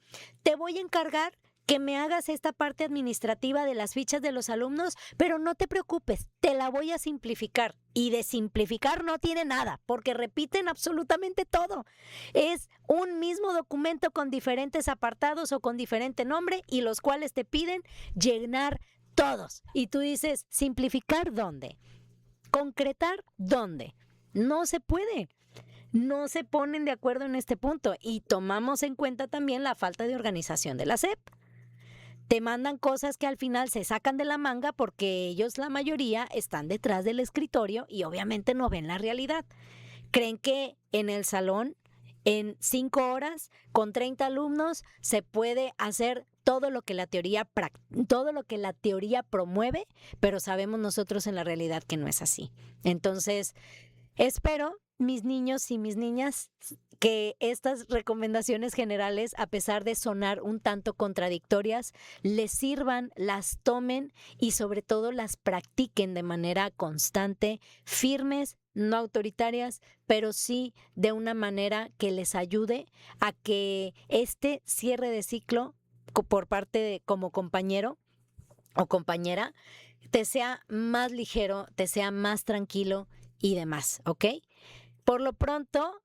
te voy a encargar que me hagas esta parte administrativa de las fichas de los alumnos, pero no te preocupes, te la voy a simplificar. Y de simplificar no tiene nada, porque repiten absolutamente todo. Es un mismo documento con diferentes apartados o con diferente nombre y los cuales te piden llenar todos. Y tú dices, ¿simplificar dónde? ¿Concretar dónde? No se puede. No se ponen de acuerdo en este punto y tomamos en cuenta también la falta de organización de la SEP. Te mandan cosas que al final se sacan de la manga porque ellos, la mayoría, están detrás del escritorio y obviamente no ven la realidad. Creen que en el salón, en 5 horas, con 30 alumnos, se puede hacer todo lo que la teoría promueve, pero sabemos nosotros en la realidad que no es así. Entonces, espero mis niños y mis niñas, que estas recomendaciones generales, a pesar de sonar un tanto contradictorias, les sirvan, las tomen y sobre todo las practiquen de manera constante, firmes, no autoritarias, pero sí de una manera que les ayude a que este cierre de ciclo por parte de como compañero o compañera te sea más ligero, te sea más tranquilo y demás, ¿ok? Por lo pronto,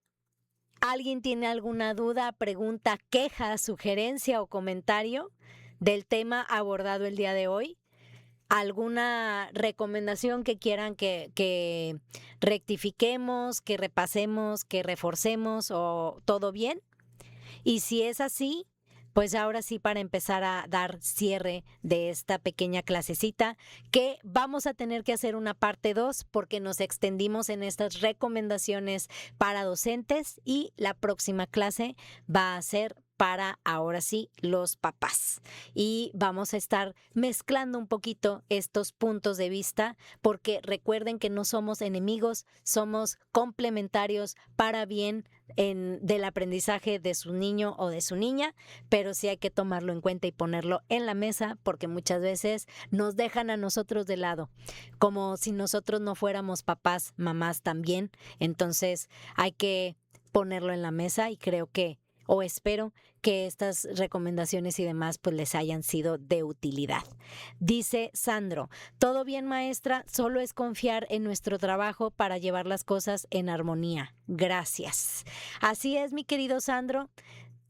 ¿alguien tiene alguna duda, pregunta, queja, sugerencia o comentario del tema abordado el día de hoy? ¿Alguna recomendación que quieran que rectifiquemos, que repasemos, que reforcemos o todo bien? Y si es así, pues ahora sí para empezar a dar cierre de esta pequeña clasecita, que vamos a tener que hacer una parte 2 porque nos extendimos en estas recomendaciones para docentes y la próxima clase va a ser para ahora sí los papás. Y vamos a estar mezclando un poquito estos puntos de vista porque recuerden que no somos enemigos, somos complementarios para bien del aprendizaje de su niño o de su niña, pero sí hay que tomarlo en cuenta y ponerlo en la mesa porque muchas veces nos dejan a nosotros de lado, como si nosotros no fuéramos papás, mamás también. Entonces hay que ponerlo en la mesa y creo que o espero que estas recomendaciones y demás pues les hayan sido de utilidad. Dice Sandro, todo bien maestra, solo es confiar en nuestro trabajo para llevar las cosas en armonía. Gracias. Así es, mi querido Sandro.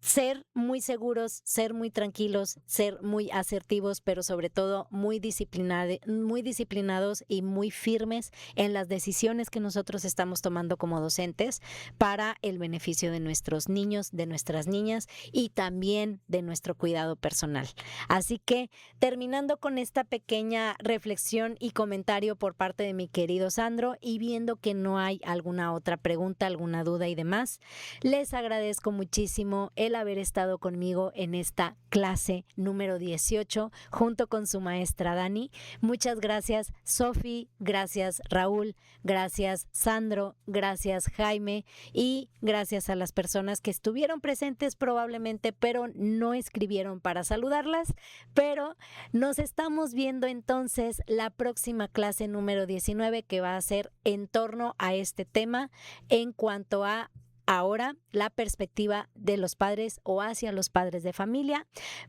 Ser muy seguros, ser muy tranquilos, ser muy asertivos, pero sobre todo muy disciplinados y muy firmes en las decisiones que nosotros estamos tomando como docentes para el beneficio de nuestros niños, de nuestras niñas y también de nuestro cuidado personal. Así que terminando con esta pequeña reflexión y comentario por parte de mi querido Sandro y viendo que no hay alguna otra pregunta, alguna duda y demás, les agradezco muchísimo el haber estado conmigo en esta clase número 18 junto con su maestra Dani. Muchas gracias Sofi, gracias Raúl, gracias Sandro, gracias Jaime y gracias a las personas que estuvieron presentes probablemente pero no escribieron para saludarlas, pero nos estamos viendo entonces la próxima clase número 19 que va a ser en torno a este tema en cuanto a ahora la perspectiva de los padres o hacia los padres de familia.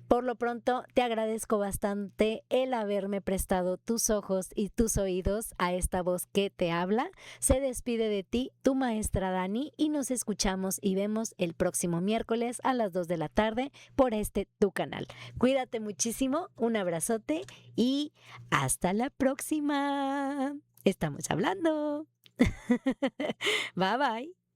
Por lo pronto, te agradezco bastante el haberme prestado tus ojos y tus oídos a esta voz que te habla. Se despide de ti tu maestra Dani y nos escuchamos y vemos el próximo miércoles a las 2 de la tarde por tu canal. Cuídate muchísimo, un abrazote y hasta la próxima. Estamos hablando. Bye bye.